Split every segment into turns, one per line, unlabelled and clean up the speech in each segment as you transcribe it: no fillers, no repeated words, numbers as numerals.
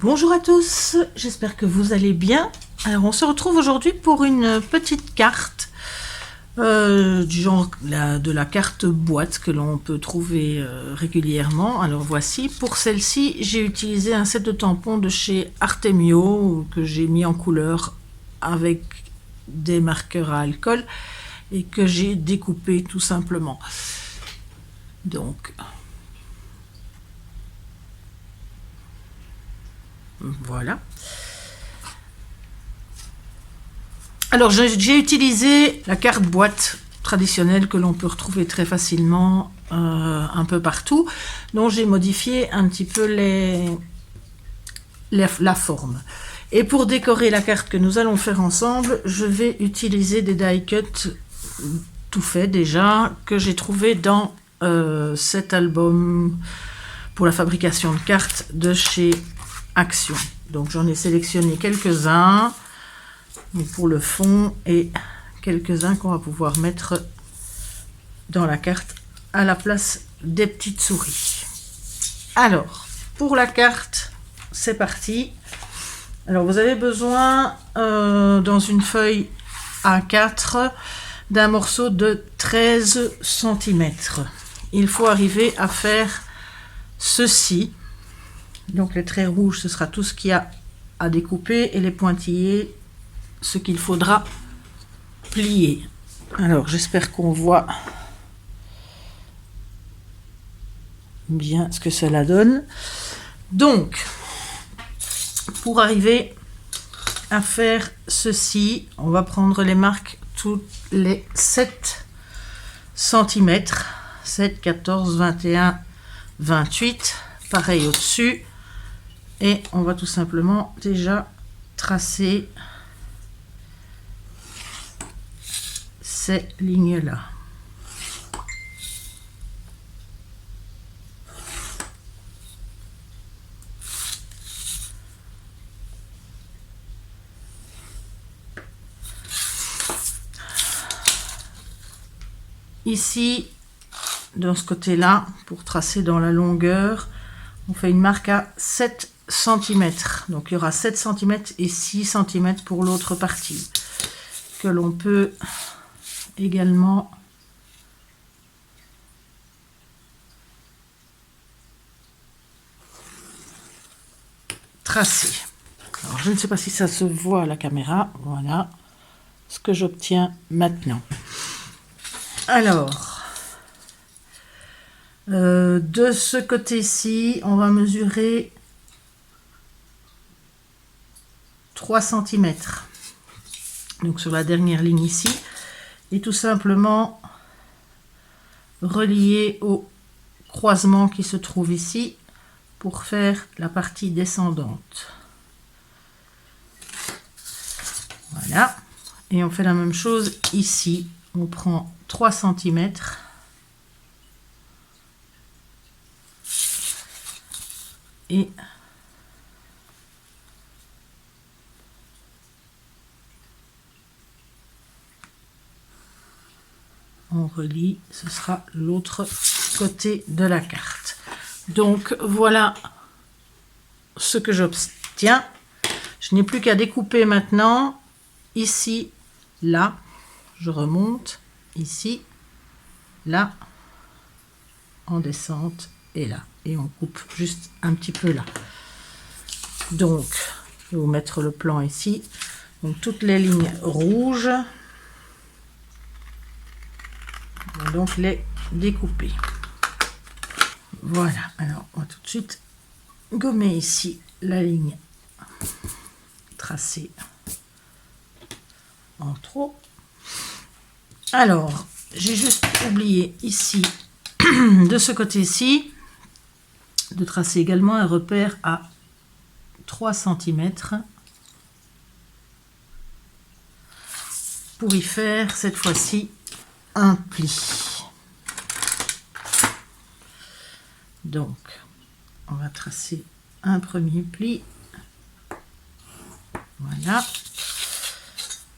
Bonjour à tous, j'espère que vous allez bien. Alors on se retrouve aujourd'hui pour une petite carte du genre de la carte boîte que l'on peut trouver régulièrement. Alors voici, pour celle-ci j'ai utilisé un set de tampons de chez Artemio que j'ai mis en couleur avec des marqueurs à alcool et que j'ai découpé tout simplement. Donc voilà. Alors j'ai utilisé la carte boîte traditionnelle que l'on peut retrouver très facilement un peu partout, dont j'ai modifié un petit peu la forme. Et pour décorer la carte que nous allons faire ensemble, je vais utiliser des die cuts tout faits déjà, que j'ai trouvé dans cet album pour la fabrication de cartes de chez Action. Donc j'en ai sélectionné quelques-uns pour le fond et quelques-uns qu'on va pouvoir mettre dans la carte à la place des petites souris. Alors pour la carte, c'est parti. Alors vous avez besoin dans une feuille A4 d'un morceau de 13 cm. Il faut arriver à faire ceci. Donc les traits rouges, ce sera tout ce qu'il y a à découper et les pointillés, ce qu'il faudra plier. Alors j'espère qu'on voit bien ce que cela donne. Donc pour arriver à faire ceci, on va prendre les marques tous les 7 cm, 7, 14, 21, 28, pareil au-dessus. Et on va tout simplement déjà tracer ces lignes-là. Ici, dans ce côté-là, pour tracer dans la longueur, on fait une marque à 7 cm. Donc il y aura 7 cm et 6 cm pour l'autre partie, que l'on peut également tracer. Alors je ne sais pas si ça se voit à la caméra. Voilà ce que j'obtiens maintenant. Alors de ce côté-ci, on va mesurer 3 cm. Donc sur la dernière ligne ici, et tout simplement relier au croisement qui se trouve ici pour faire la partie descendante. Voilà. Et on fait la même chose ici. On prend 3 cm. Et on relie, ce sera l'autre côté de la carte. Donc voilà ce que j'obtiens. Je n'ai plus qu'à découper maintenant ici, là, je remonte ici, là, en descente et là, et on coupe juste un petit peu là. Donc je vais vous mettre le plan ici. Donc toutes les lignes rouges, on va donc les découper. Voilà, alors on va tout de suite gommer ici la ligne tracée en trop. Alors j'ai juste oublié ici de ce côté-ci de tracer également un repère à 3 cm pour y faire cette fois-ci un pli. Donc on va tracer un premier pli. Voilà.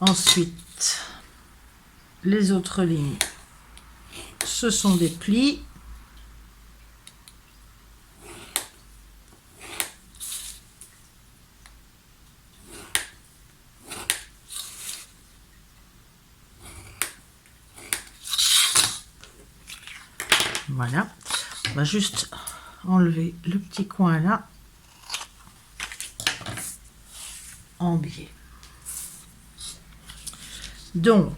Ensuite les autres lignes, ce sont des plis. Voilà. On va juste enlever le petit coin là en biais. Donc,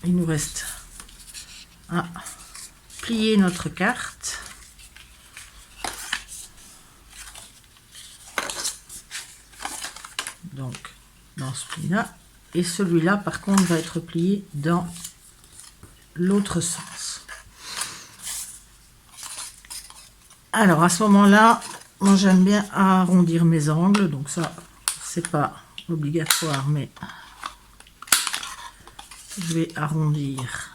il nous reste à plier notre carte. Donc, dans ce pli-là. Et celui-là, par contre, va être plié dans l'autre sens. Alors, à ce moment-là, moi, j'aime bien arrondir mes angles. Donc ça, c'est pas obligatoire, mais je vais arrondir.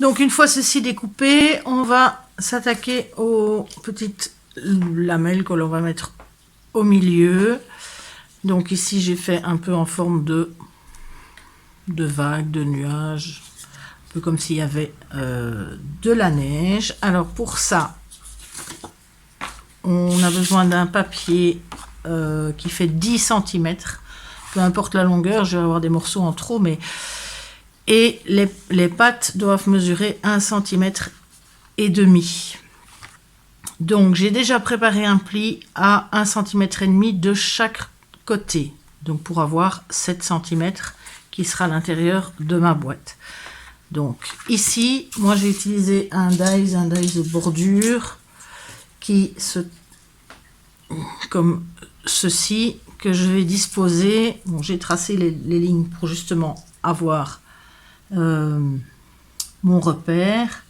Donc une fois ceci découpé, on va s'attaquer aux petites lamelles que l'on va mettre au milieu. Donc ici j'ai fait un peu en forme de vague, de nuage, un peu comme s'il y avait de la neige. Alors pour ça, on a besoin d'un papier qui fait 10 cm. Peu importe la longueur, je vais avoir des morceaux en trop, mais... Et les pattes doivent mesurer 1,5 cm. Donc j'ai déjà préparé un pli à 1,5 cm de chaque côté. Donc pour avoir 7 cm qui sera à l'intérieur de ma boîte. Donc ici, moi j'ai utilisé un dies de bordure qui se... comme ceci, que je vais disposer. Bon, j'ai tracé les lignes pour justement avoir mon repère.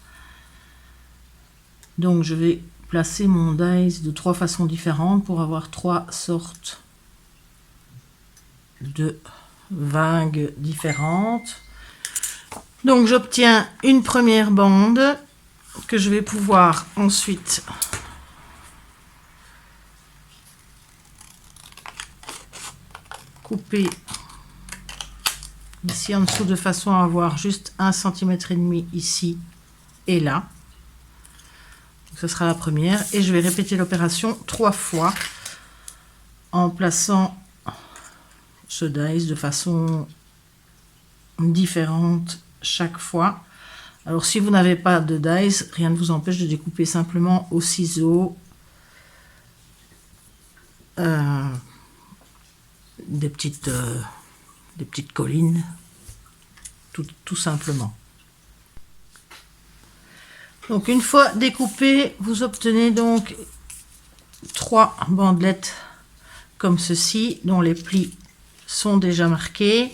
Donc je vais placer mon dies de 3 façons différentes pour avoir 3 sortes de vagues différentes. Donc j'obtiens une première bande que je vais pouvoir ensuite couper ici en dessous de façon à avoir juste 1,5 cm ici et là. Donc, ce sera la première et je vais répéter l'opération 3 fois en plaçant ce dies de façon différente chaque fois. Alors si vous n'avez pas de dies, rien ne vous empêche de découper simplement au ciseau des petites collines, tout simplement. Donc une fois découpé, vous obtenez donc 3 bandelettes comme ceci, dont les plis sont déjà marqués.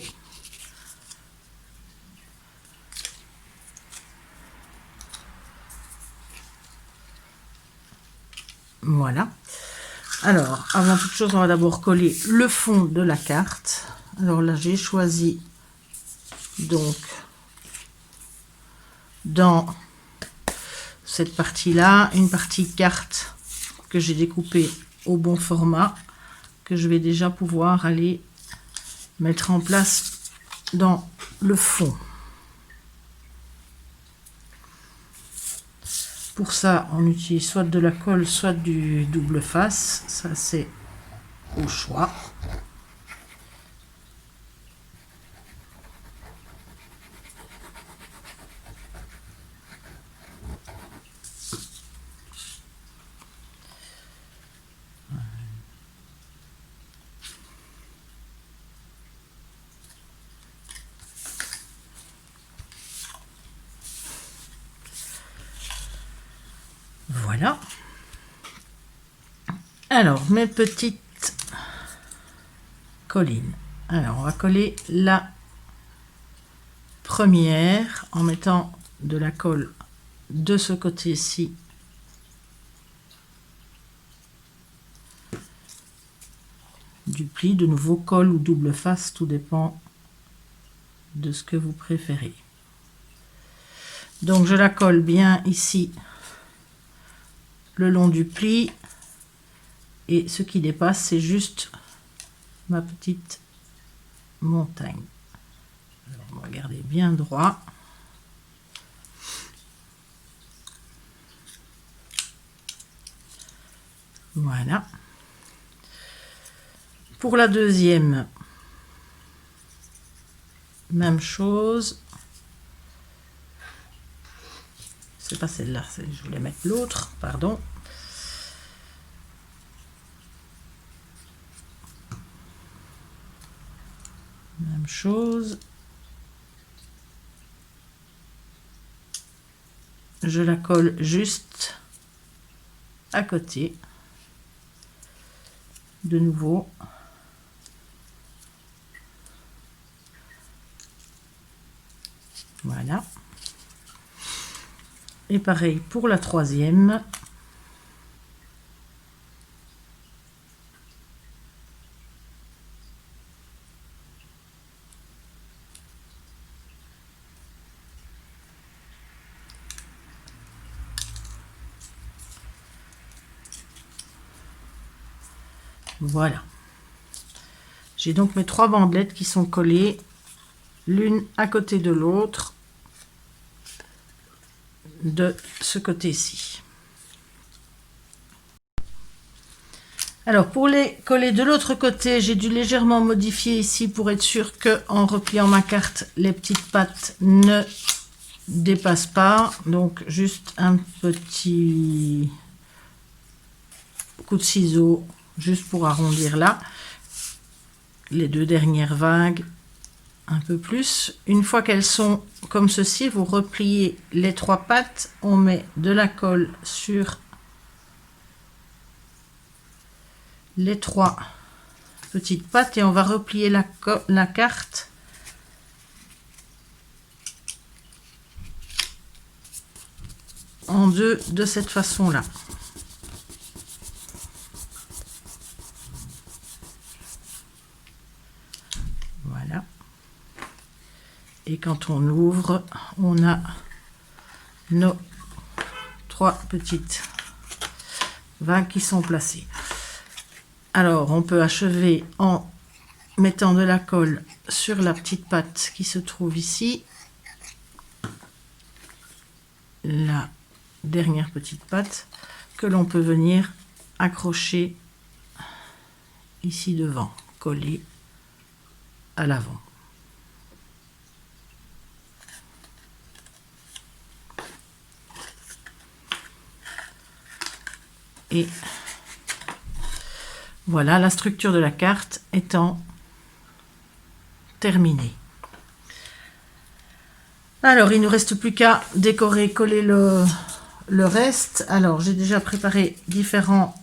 Voilà. Alors, avant toute chose, on va d'abord coller le fond de la carte. Alors là, j'ai choisi donc dans cette partie-là, une partie carte que j'ai découpée au bon format, que je vais déjà pouvoir aller mettre en place dans le fond. Pour ça, on utilise soit de la colle, soit du double face. Ça, c'est au choix. Voilà. Alors, mes petites collines. Alors, on va coller la première en mettant de la colle de ce côté-ci. Du pli, de nouveau colle ou double face, tout dépend de ce que vous préférez. Donc, je la colle bien ici le long du pli et ce qui dépasse, c'est juste ma petite montagne. Alors, on va regarder bien droit. Voilà. Pour la deuxième, même chose. C'est pas celle-là, je voulais mettre l'autre, pardon. Même chose. Je la colle juste à côté. De nouveau. Voilà. Et pareil pour la troisième. Voilà. J'ai donc mes 3 bandelettes qui sont collées l'une à côté de l'autre de ce côté-ci. Alors pour les coller de l'autre côté, j'ai dû légèrement modifier ici pour être sûr que en repliant ma carte, les petites pattes ne dépassent pas. Donc juste un petit coup de ciseau juste pour arrondir là. Les 2 dernières vagues un peu plus. Une fois qu'elles sont comme ceci, vous repliez les 3 pattes, on met de la colle sur les 3 petites pattes et on va replier la carte en deux de cette façon là. Voilà. Et quand on ouvre, on a nos 3 petites vagues qui sont placées. Alors, on peut achever en mettant de la colle sur la petite patte qui se trouve ici. La dernière petite patte que l'on peut venir accrocher ici devant, coller à l'avant. Et voilà la structure de la carte étant terminée. Alors il ne nous reste plus qu'à décorer, coller le reste. Alors j'ai déjà préparé différents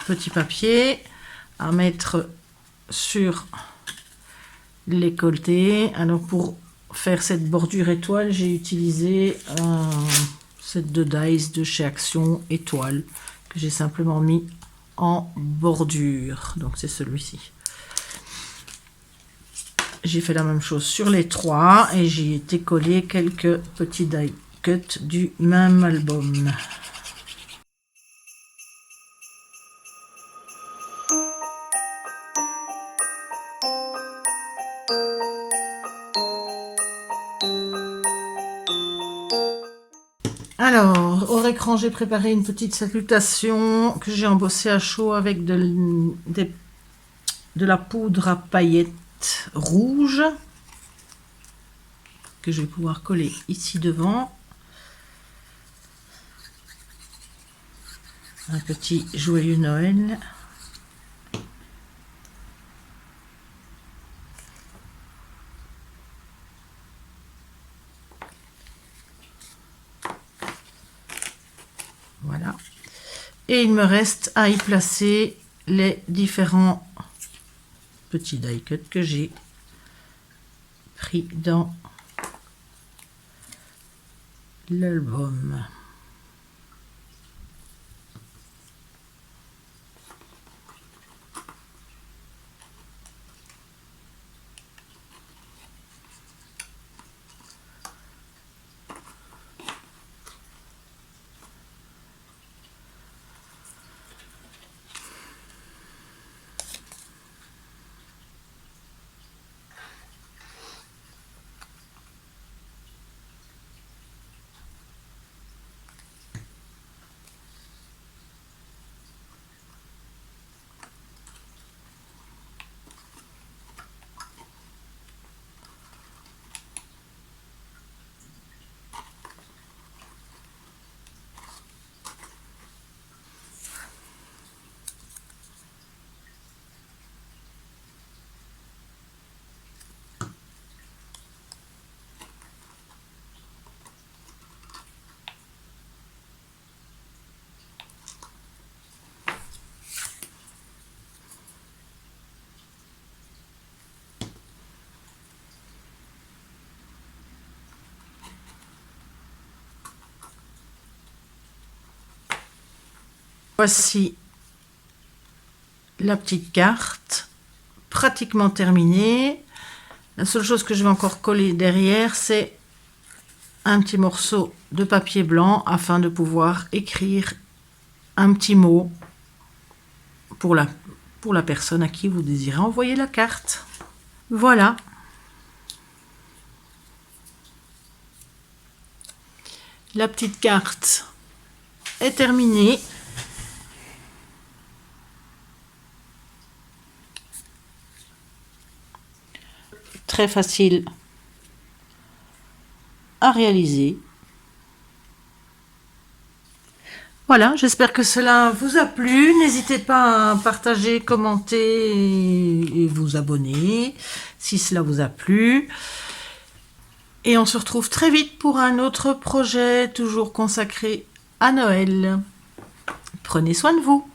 petits papiers à mettre sur les côtés. Alors pour faire cette bordure étoile, j'ai utilisé cette de Dies de chez Action étoile que j'ai simplement mis en bordure. Donc c'est celui-ci. J'ai fait la même chose sur les 3 et j'ai été coller quelques petits die cut du même album. Alors, au écran, j'ai préparé une petite salutation que j'ai embossée à chaud avec de la poudre à paillettes rouge que je vais pouvoir coller ici devant. Un petit joyeux Noël. Voilà. Et il me reste à y placer les différents petits die cut que j'ai pris dans l'album. Voici la petite carte, pratiquement terminée. La seule chose que je vais encore coller derrière, c'est un petit morceau de papier blanc afin de pouvoir écrire un petit mot pour la personne à qui vous désirez envoyer la carte. Voilà. La petite carte est terminée. Très facile à réaliser. Voilà, j'espère que cela vous a plu. N'hésitez pas à partager, commenter et vous abonner si cela vous a plu. Et on se retrouve très vite pour un autre projet, toujours consacré à Noël. Prenez soin de vous.